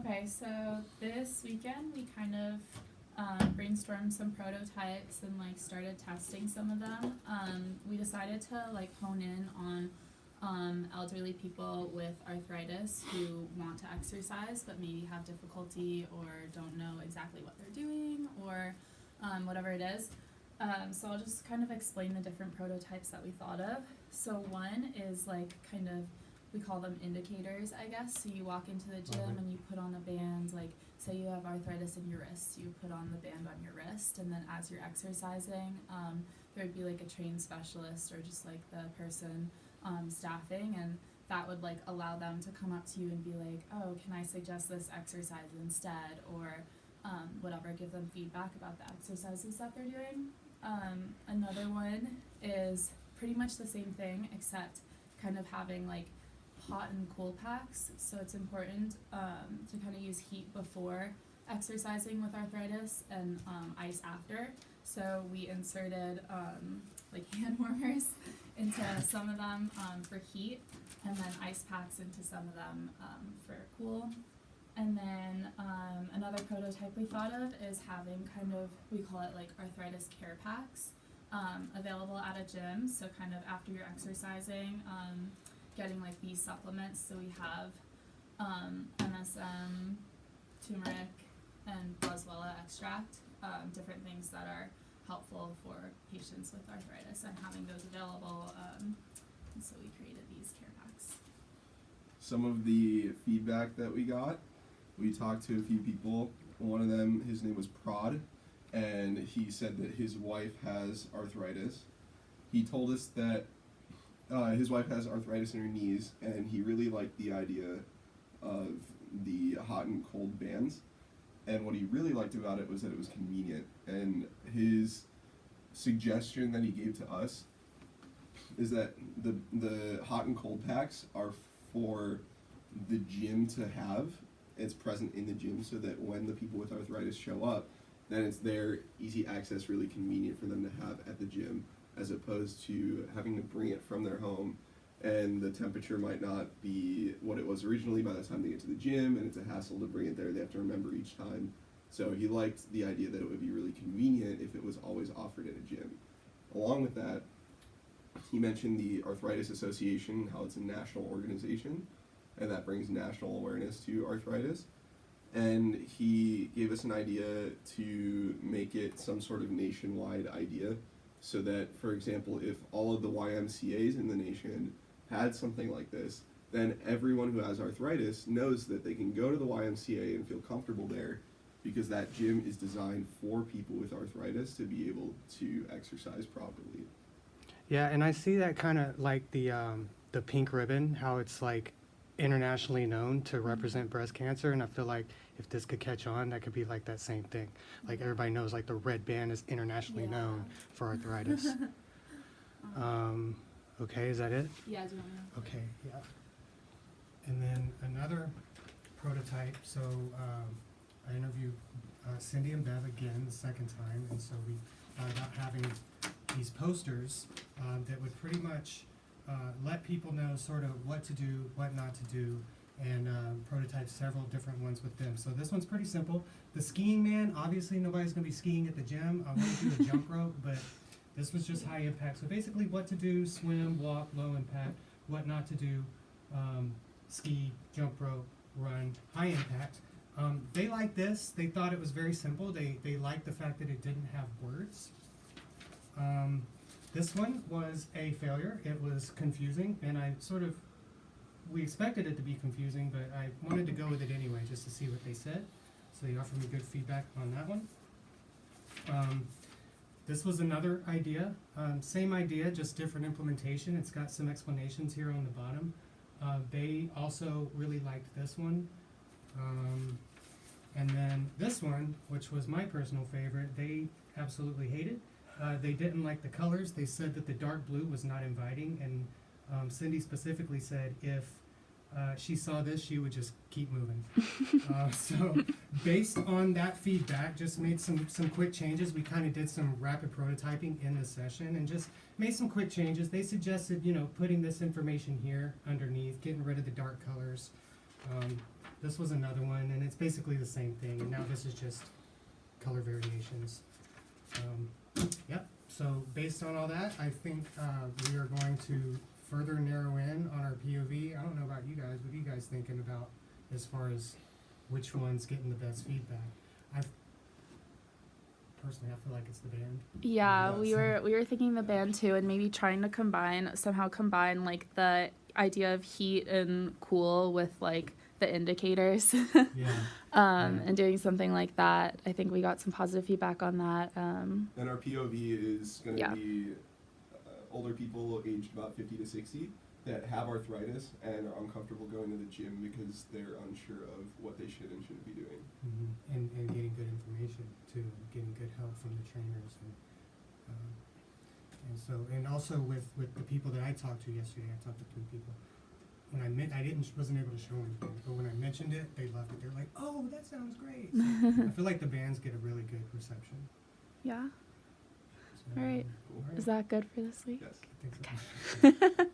Okay, so this weekend we kind of brainstormed some prototypes and like started testing some of them. We decided to like hone in on elderly people with arthritis who want to exercise but maybe have difficulty or don't know exactly what they're doing or whatever it is. So I'll just kind of explain the different prototypes that we thought of. So one is like kind of, we call them indicators, I guess. So you walk into the gym and you put on a band, like say you have arthritis in your wrist, you put on the band on your wrist, and then as you're exercising, there would be like a trained specialist or just like the person staffing, and that would like allow them to come up to you and be like, oh, can I suggest this exercise instead, or whatever, give them feedback about the exercises that they're doing. Another one is pretty much the same thing, except kind of having like hot and cool packs. So it's important to kind of use heat before exercising with arthritis and ice after. So we inserted like hand warmers into some of them for heat, and then ice packs into some of them for cool. And then another prototype we thought of is having kind of, we call it like arthritis care packs available at a gym. So kind of after you're exercising, getting like these supplements. So we have MSM, turmeric, and boswellia extract, different things that are helpful for patients with arthritis, and having those available. And so we created these care packs. Some of the feedback that we got, we talked to a few people. One of them, his name was Prod, and he said that his wife has arthritis. He told us that his wife has arthritis in her knees, and he really liked the idea of the hot and cold bands. And what he really liked about it was that it was convenient. And his suggestion that he gave to us is that the hot and cold packs are for the gym to have. It's present in the gym so that when the people with arthritis show up, then it's there, easy access, really convenient for them to have at the gym, as opposed to having to bring it from their home, and the temperature might not be what it was originally by the time they get to the gym, and it's a hassle to bring it there. They have to remember each time. So he liked the idea that it would be really convenient if it was always offered at a gym. Along with that, he mentioned the Arthritis Association, how it's a national organization, and that brings national awareness to arthritis. And he gave us an idea to make it some sort of nationwide idea, so that, for example, if all of the YMCAs in the nation had something like this, then everyone who has arthritis knows that they can go to the YMCA and feel comfortable there, because that gym is designed for people with arthritis to be able to exercise properly. Yeah, and I see that kind of like the pink ribbon, how it's like internationally known to represent breast cancer, and I feel like if this could catch on, that could be like that same thing. Like everybody knows like the red band is internationally known for arthritis. Okay, is that it? Yeah, do you want to? Okay, yeah. And then another prototype, so I interviewed Cindy and Bev again the second time, and so we thought about having these posters that would pretty much let people know sort of what to do, what not to do, and prototype several different ones with them. So this one's pretty simple. The skiing man, obviously nobody's going to be skiing at the gym. I want to do a jump rope, but this was just high impact. So basically what to do: swim, walk, low impact; what not to do: ski, jump rope, run, high impact. They liked this. They thought it was very simple. They liked the fact that it didn't have words. This one was a failure. It was confusing, and we expected it to be confusing, but I wanted to go with it anyway just to see what they said. So they offered me good feedback on that one. This was another idea. Same idea, just different implementation. It's got some explanations here on the bottom. They also really liked this one. And then this one, which was my personal favorite, they absolutely hated. They didn't like the colors. They said that the dark blue was not inviting, and Cindy specifically said if she saw this, she would just keep moving. So based on that feedback, just made some quick changes. We kind of did some rapid prototyping in the session and just made some quick changes. They suggested, putting this information here underneath, getting rid of the dark colors, this was another one, and it's basically the same thing, and now this is just color variations. Yep, so based on all that, I think we are going to further narrow in on our POV. I don't know about you guys, what are you guys thinking about as far as which one's getting the best feedback? Personally, I feel like it's the band. Yeah, Yeah, we were thinking the band too, and maybe trying to somehow combine like the idea of heat and cool with like the indicators. Yeah. And doing something like that. I think we got some positive feedback on that. And our POV is going to Yeah. be older people aged about 50 to 60 that have arthritis and are uncomfortable going to the gym because they're unsure of what they should and shouldn't be doing. Mm-hmm. And getting good information too, getting good help from the trainers, and also with the people that I talked to yesterday, I talked to 3 people. When wasn't able to show anything, but when I mentioned it, they loved it. They're like, "Oh, that sounds great!" So I feel like the bands get a really good reception. Yeah. So, All right. Cool. Is that good for this week? Yes. I think so.